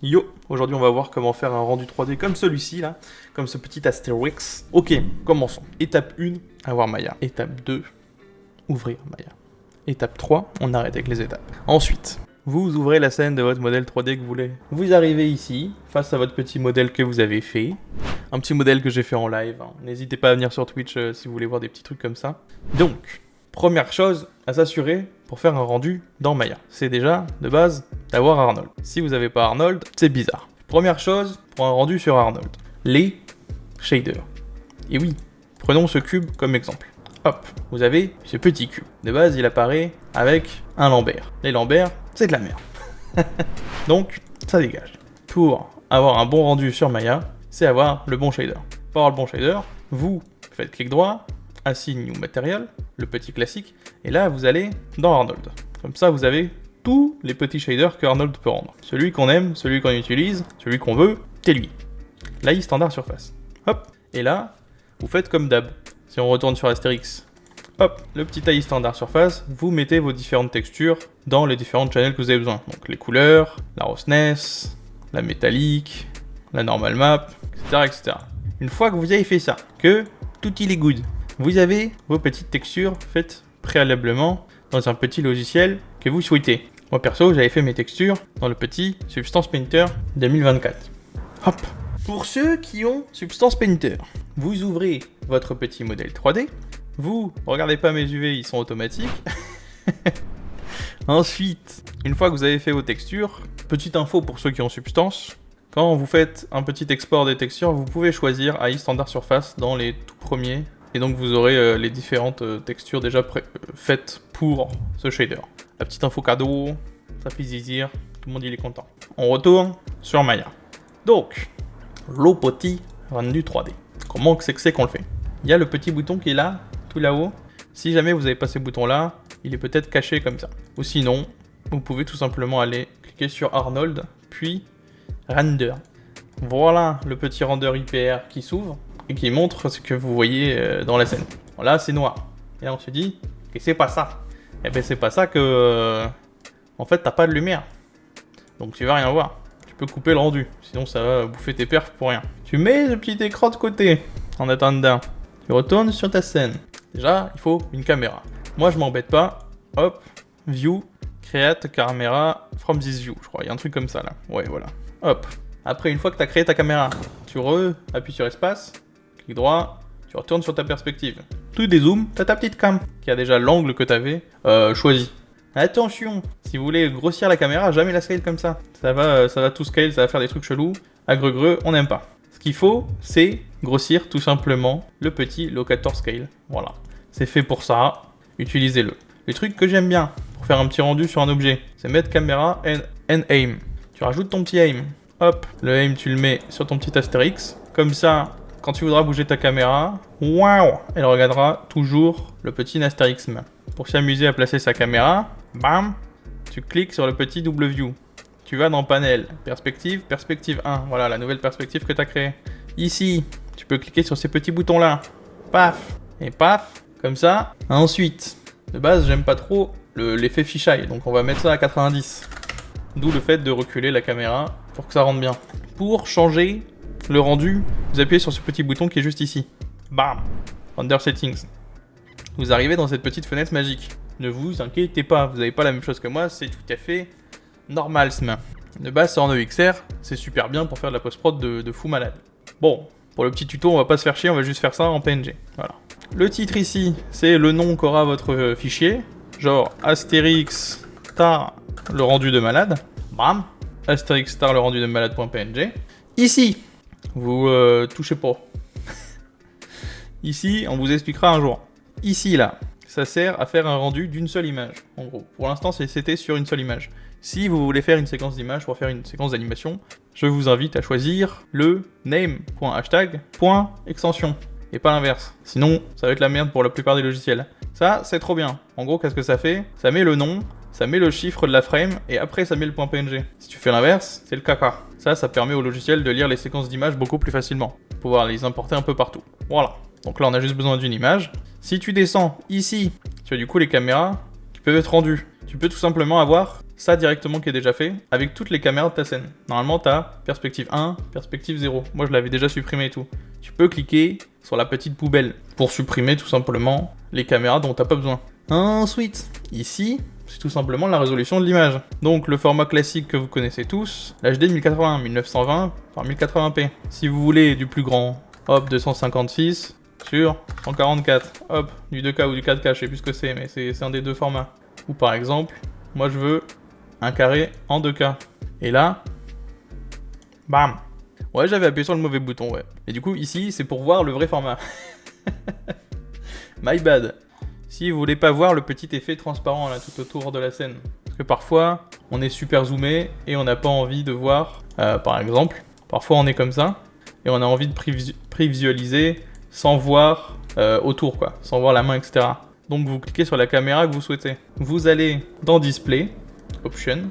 Yo, aujourd'hui on va voir comment faire un rendu 3D comme celui-ci là, comme ce petit Astérix. Ok, commençons. Étape 1, avoir Maya. Étape 2, ouvrir Maya. Étape 3, on arrête avec les étapes. Ensuite, vous ouvrez la scène de votre modèle 3D que vous voulez. Vous arrivez ici, face à votre petit modèle que vous avez fait. Un petit modèle que j'ai fait en live. Hein. N'hésitez pas à venir sur Twitch si vous voulez voir des petits trucs comme ça. Donc, première chose à s'assurer pour faire un rendu dans Maya, c'est déjà, de base, d'avoir Arnold. Si vous n'avez pas Arnold, c'est bizarre. Première chose, pour un rendu sur Arnold, les shaders. Et oui, prenons ce cube comme exemple. Hop, vous avez ce petit cube. De base, il apparaît avec un Lambert. Les Lambert, c'est de la merde. Donc, ça dégage. Pour avoir un bon rendu sur Maya, c'est avoir le bon shader. Pour avoir le bon shader, vous faites clic droit, Assign New Material, le petit classique, et là vous allez dans Arnold. Comme ça vous avez tous les petits shaders que Arnold peut rendre. Celui qu'on aime, celui qu'on utilise, celui qu'on veut, c'est lui. L'AI standard surface. Hop, et là, vous faites comme d'hab. Si on retourne sur Astérix, hop, le petit AI standard surface, vous mettez vos différentes textures dans les différentes channels que vous avez besoin. Donc les couleurs, la roughness, la métallique, la normal map, etc., etc. Une fois que vous avez fait ça, que tout il est good, vous avez vos petites textures faites préalablement dans un petit logiciel que vous souhaitez. Moi perso, j'avais fait mes textures dans le petit Substance Painter 2024. Hop. Pour ceux qui ont Substance Painter, vous ouvrez votre petit modèle 3D. Vous, regardez pas mes UV, ils sont automatiques. Ensuite, une fois que vous avez fait vos textures, petite info pour ceux qui ont Substance, quand vous faites un petit export des textures, vous pouvez choisir AI Standard Surface dans les tout premiers. Et donc vous aurez les différentes textures déjà faites pour ce shader. La petite info cadeau, ça fait zizir, tout le monde il est content. On retourne sur Maya. Donc, le petit rendu 3D. Comment c'est qu'on le fait? Il y a le petit bouton qui est là, tout là-haut. Si jamais vous n'avez pas ce bouton là, il est peut-être caché comme ça. Ou sinon, vous pouvez tout simplement aller cliquer sur Arnold, puis Render. Voilà le petit render IPR qui s'ouvre et qui montre ce que vous voyez dans la scène. Bon, là, c'est noir. Et là, on se dit que c'est pas ça. Eh ben, c'est pas ça que... en fait, t'as pas de lumière. Donc, tu vas rien voir. Tu peux couper le rendu. Sinon, ça va bouffer tes perfs pour rien. Tu mets le petit écran de côté en attendant. Tu retournes sur ta scène. Déjà, il faut une caméra. Moi, je m'embête pas. Hop, View, Create Camera from this view. Je crois, il y a un truc comme ça, là. Ouais, voilà. Hop. Après, une fois que tu as créé ta caméra, tu appuies sur espace, clic droit, tu retournes sur ta perspective. Tu dézoomes, tu as ta petite cam qui a déjà l'angle que tu avais choisi. Attention, si vous voulez grossir la caméra, jamais la scale comme ça. Ça va tout scale, ça va faire des trucs chelous. Agreux, on n'aime pas. Ce qu'il faut, c'est grossir tout simplement le petit locator scale. Voilà. C'est fait pour ça, utilisez-le. Le truc que j'aime bien pour faire un petit rendu sur un objet, c'est mettre caméra and aim. Tu rajoutes ton petit aim. Hop, le aim tu le mets sur ton petit Astérix. Comme ça, quand tu voudras bouger ta caméra, waouh, elle regardera toujours le petit Astérix main. Pour s'amuser à placer sa caméra, bam, tu cliques sur le petit double view. Tu vas dans panel, perspective 1. Voilà, la nouvelle perspective que tu as créée. Ici, tu peux cliquer sur ces petits boutons là. Paf, et paf, comme ça. Ensuite, de base, j'aime pas trop l'effet fisheye, donc on va mettre ça à 90. D'où le fait de reculer la caméra pour que ça rentre bien. Pour changer le rendu, vous appuyez sur ce petit bouton qui est juste ici. Bam! Render Settings. Vous arrivez dans cette petite fenêtre magique. Ne vous inquiétez pas, vous n'avez pas la même chose que moi, c'est tout à fait normal ce main. De base, c'est en EXR, c'est super bien pour faire de la post-prod de fou malade. Bon, pour le petit tuto, on va pas se faire chier, on va juste faire ça en PNG. Voilà. Le titre ici, c'est le nom qu'aura votre fichier. Genre Astérix Star le rendu de malade. Bam. Astérix Star le rendu de malade.png. Ici, vous touchez pas. Ici, on vous expliquera un jour. Ici, là, ça sert à faire un rendu d'une seule image. En gros, pour l'instant, c'était sur une seule image. Si vous voulez faire une séquence d'images pour faire une séquence d'animation, je vous invite à choisir le name.hashtag.extension. Et pas l'inverse. Sinon, ça va être la merde pour la plupart des logiciels. Ça, c'est trop bien. En gros, qu'est-ce que ça fait? Ça met le nom, ça met le chiffre de la frame, et après ça met le .png. Si tu fais l'inverse, c'est le caca. Ça permet au logiciel de lire les séquences d'images beaucoup plus facilement. Pouvoir les importer un peu partout. Voilà. Donc là, on a juste besoin d'une image. Si tu descends ici, tu as du coup les caméras qui peuvent être rendues. Tu peux tout simplement avoir ça directement qui est déjà fait, avec toutes les caméras de ta scène. Normalement, tu as perspective 1, perspective 0. Moi, je l'avais déjà supprimé et tout. Tu peux cliquer sur la petite poubelle pour supprimer tout simplement les caméras dont tu n'as pas besoin. Ensuite, ici, c'est tout simplement la résolution de l'image. Donc le format classique que vous connaissez tous, l'HD 1080, 1920 par 1080p. Si vous voulez du plus grand, hop, 256 sur 144. Hop, du 2K ou du 4K, je sais plus ce que c'est, mais c'est un des deux formats. Ou par exemple, moi je veux un carré en 2K. Et là, bam. Ouais, j'avais appuyé sur le mauvais bouton, ouais. Et du coup, ici, c'est pour voir le vrai format. My bad. Si vous voulez pas voir le petit effet transparent là tout autour de la scène. Parce que parfois, on est super zoomé et on n'a pas envie de voir, par exemple, parfois on est comme ça, et on a envie de prévisualiser sans voir autour, quoi, sans voir la main, etc. Donc vous cliquez sur la caméra que vous souhaitez. Vous allez dans Display, Option,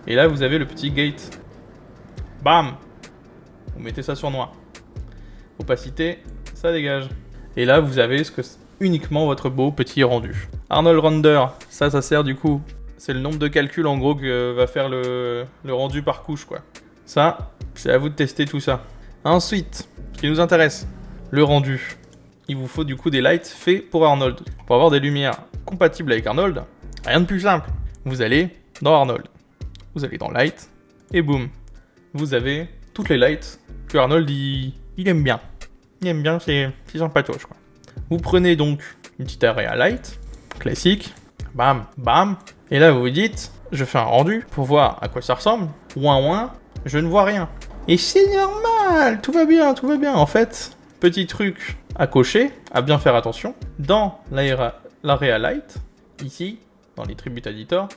et là vous avez le petit gate. Bam! Vous mettez ça sur noir. Opacité, ça dégage. Et là vous avez uniquement votre beau petit rendu. Arnold Render, ça sert du coup, c'est le nombre de calculs en gros que va faire le rendu par couche, quoi. Ça, c'est à vous de tester tout ça. Ensuite, ce qui nous intéresse, le rendu. Il vous faut du coup des lights faits pour Arnold. Pour avoir des lumières compatibles avec Arnold, rien de plus simple. Vous allez dans Arnold, vous allez dans Light, et boum, vous avez toutes les lights que Arnold il aime bien. Il aime bien, c'est sympatoche, quoi. Vous prenez donc une petite area light, classique, bam, bam, et là vous vous dites, je fais un rendu pour voir à quoi ça ressemble, ouin, je ne vois rien. Et c'est normal, tout va bien. En fait, petit truc à cocher, à bien faire attention, dans l'area light, ici, dans les Tribute Editor,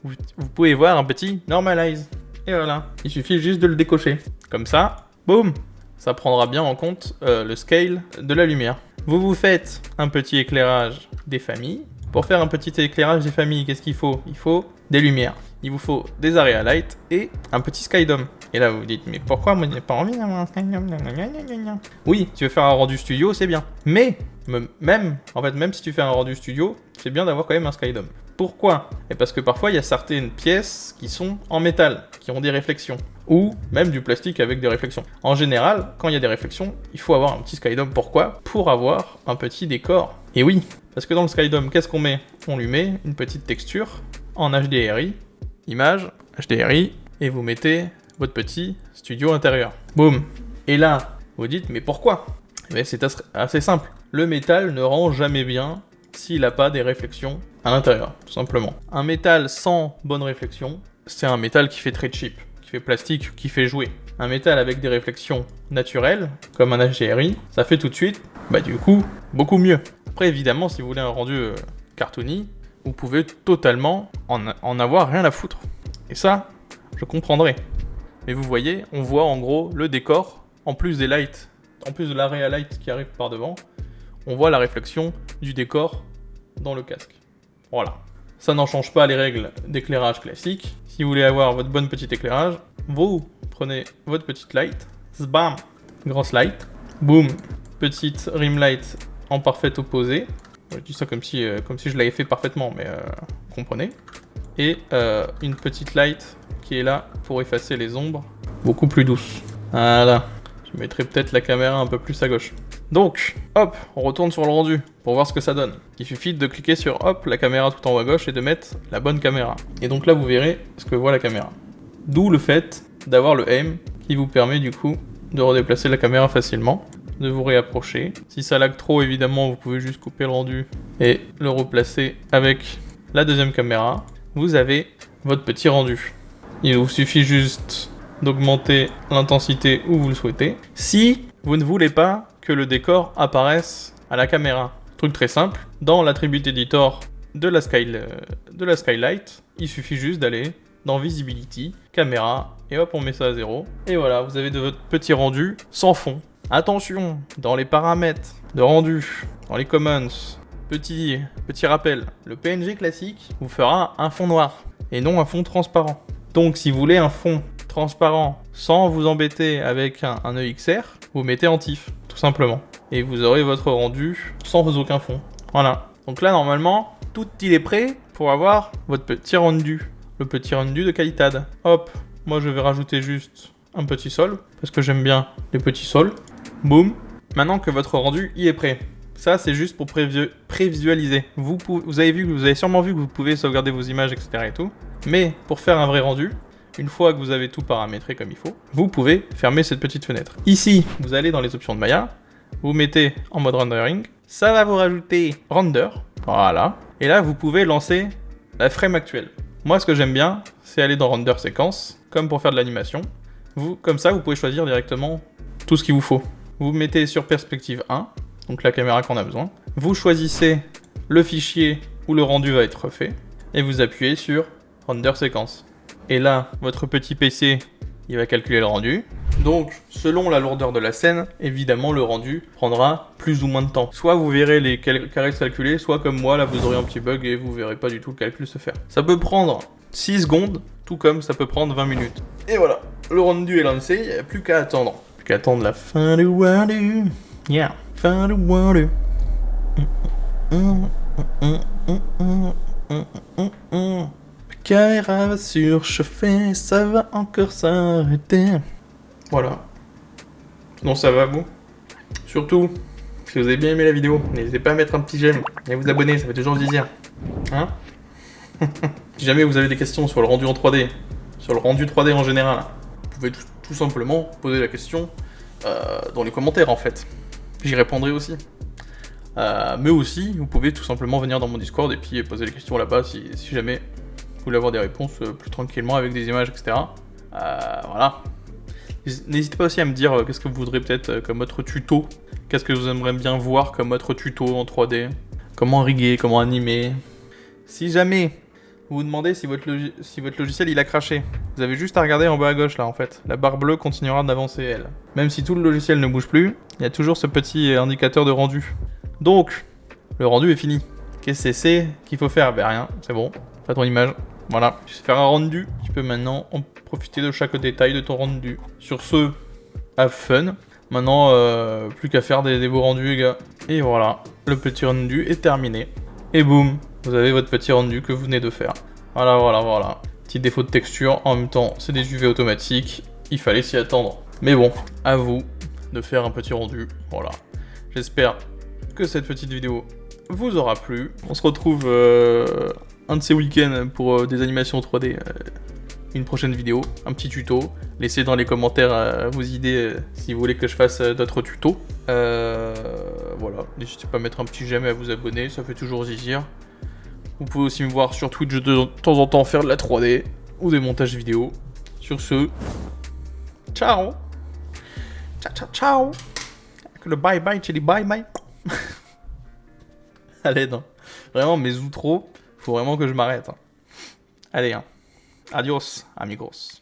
vous pouvez voir un petit normalize. Et voilà, il suffit juste de le décocher. Comme ça, boum, ça prendra bien en compte le scale de la lumière. Vous faites un petit éclairage des familles. Pour faire un petit éclairage des familles, qu'est-ce qu'il faut? Il faut des lumières. Il vous faut des area light et un petit skydome. Et là, vous vous dites, mais pourquoi moi, je n'ai pas envie d'avoir un skydome? Oui, tu veux faire un rendu studio, c'est bien. Mais, même si tu fais un rendu studio, c'est bien d'avoir quand même un skydome. Pourquoi? Et parce que parfois, il y a certaines pièces qui sont en métal, qui ont des réflexions. Ou même du plastique avec des réflexions. En général, quand il y a des réflexions, il faut avoir un petit skydome. Pourquoi? Pour avoir un petit décor. Et oui, parce que dans le skydome, qu'est-ce qu'on met? On lui met une petite texture en HDRI, image, HDRI, et vous mettez votre petit studio intérieur. Boum. Et là, vous dites, mais pourquoi? Mais c'est assez simple. Le métal ne rend jamais bien s'il n'a pas des réflexions à l'intérieur, tout simplement. Un métal sans bonne réflexion, c'est un métal qui fait très cheap, qui fait plastique, qui fait jouer. Un métal avec des réflexions naturelles, comme un HDRI, ça fait tout de suite, du coup, beaucoup mieux. Après, évidemment, si vous voulez un rendu cartoony, vous pouvez totalement en avoir rien à foutre. Et ça, je comprendrai. Mais vous voyez, on voit en gros le décor, en plus des lights, en plus de l'area light qui arrive par devant, on voit la réflexion du décor dans le casque. Voilà. Ça n'en change pas les règles d'éclairage classique. Si vous voulez avoir votre bonne petite éclairage, vous prenez votre petite light, bam, grosse light, boum, petite rim light en parfait opposé. Je dis ça comme si je l'avais fait parfaitement, mais comprenez. Et une petite light qui est là pour effacer les ombres, beaucoup plus douce. Voilà. Je mettrai peut-être la caméra un peu plus à gauche. Donc, hop, on retourne sur le rendu pour voir ce que ça donne. Il suffit de cliquer sur hop, la caméra tout en haut à gauche et de mettre la bonne caméra. Et donc là, vous verrez ce que voit la caméra. D'où le fait d'avoir le aim qui vous permet du coup de redéplacer la caméra facilement, de vous réapprocher. Si ça lag trop, évidemment, vous pouvez juste couper le rendu et le replacer avec la deuxième caméra. Vous avez votre petit rendu. Il vous suffit juste d'augmenter l'intensité où vous le souhaitez. Si vous ne voulez pas que le décor apparaisse à la caméra. Truc très simple, dans l'attribut editor de la skylight, il suffit juste d'aller dans Visibility, Caméra, et hop, on met ça à 0. Et voilà, vous avez de votre petit rendu sans fond. Attention, dans les paramètres de rendu, dans les commons, petit rappel, le PNG classique vous fera un fond noir et non un fond transparent. Donc si vous voulez un fond transparent sans vous embêter avec un EXR, vous mettez en TIFF, tout simplement. Et vous aurez votre rendu sans aucun fond. Voilà. Donc là, normalement, tout il est prêt pour avoir votre petit rendu le petit rendu de qualitad. Hop, moi je vais rajouter juste un petit sol, parce que j'aime bien les petits sols. Boum. Maintenant que votre rendu y est prêt. Ça, c'est juste pour prévisualiser. Vous avez sûrement vu que vous pouvez sauvegarder vos images, etc. et tout. Mais pour faire un vrai rendu, une fois que vous avez tout paramétré comme il faut, vous pouvez fermer cette petite fenêtre. Ici, vous allez dans les options de Maya, vous mettez en mode rendering, ça va vous rajouter render, voilà. Et là, vous pouvez lancer la frame actuelle. Moi, ce que j'aime bien, c'est aller dans render séquence, comme pour faire de l'animation. Comme ça, vous pouvez choisir directement tout ce qu'il vous faut. Vous mettez sur perspective 1, donc la caméra qu'on a besoin. Vous choisissez le fichier où le rendu va être fait, et vous appuyez sur render séquence. Et là, votre petit PC, il va calculer le rendu. Donc, selon la lourdeur de la scène, évidemment, le rendu prendra plus ou moins de temps. Soit vous verrez les carrés se calculer, soit comme moi, là, vous aurez un petit bug et vous verrez pas du tout le calcul se faire. Ça peut prendre 6 secondes, tout comme ça peut prendre 20 minutes. Et voilà, le rendu est lancé, il n'y a plus qu'à attendre. Plus qu'à attendre la fin du rendu. Yeah, fin du rendu. Caméra va surchauffer, ça va encore s'arrêter. Voilà. Sinon ça va vous? Surtout, si vous avez bien aimé la vidéo, n'hésitez pas à mettre un petit j'aime et à vous abonner, ça fait toujours plaisir. Hein? Si jamais vous avez des questions sur le rendu en 3D, sur le rendu 3D en général, vous pouvez tout simplement poser la question dans les commentaires en fait. J'y répondrai aussi. Mais aussi, vous pouvez tout simplement venir dans mon Discord et puis poser les questions là-bas si jamais vous voulez avoir des réponses plus tranquillement avec des images, etc. Voilà. N'hésitez pas aussi à me dire qu'est-ce que vous voudrez peut-être comme autre tuto. Qu'est-ce que vous aimeriez bien voir comme autre tuto en 3D. Comment riguer, comment animer. Si jamais vous vous demandez si votre logiciel il a craché, vous avez juste à regarder en bas à gauche là en fait. La barre bleue continuera d'avancer elle. Même si tout le logiciel ne bouge plus, il y a toujours ce petit indicateur de rendu. Donc, le rendu est fini. Qu'est-ce que c'est qu'il faut faire? Ben rien, c'est bon. Fais ton image. Voilà, tu sais faire un rendu. Tu peux maintenant en profiter de chaque détail de ton rendu. Sur ce, have fun. Maintenant, plus qu'à faire des beaux rendus, les gars. Et voilà, le petit rendu est terminé. Et boum, vous avez votre petit rendu que vous venez de faire. Voilà, voilà, voilà. Petit défaut de texture. En même temps, c'est des UV automatiques. Il fallait s'y attendre. Mais bon, à vous de faire un petit rendu. Voilà. J'espère que cette petite vidéo vous aura plu. On se retrouve un de ces week-ends pour des animations 3D. Une prochaine vidéo, un petit tuto. Laissez dans les commentaires vos idées si vous voulez que je fasse d'autres tutos. Voilà, n'hésitez pas à mettre un petit j'aime et à vous abonner, ça fait toujours plaisir. Vous pouvez aussi me voir sur Twitch de temps en temps faire de la 3D ou des montages vidéo. Sur ce, ciao. Ciao, ciao, ciao. Le bye bye, c'est les bye bye. Allez, non. Vraiment, mes outros, faut vraiment que je m'arrête. Hein. Allez, hein. Adios, amigos.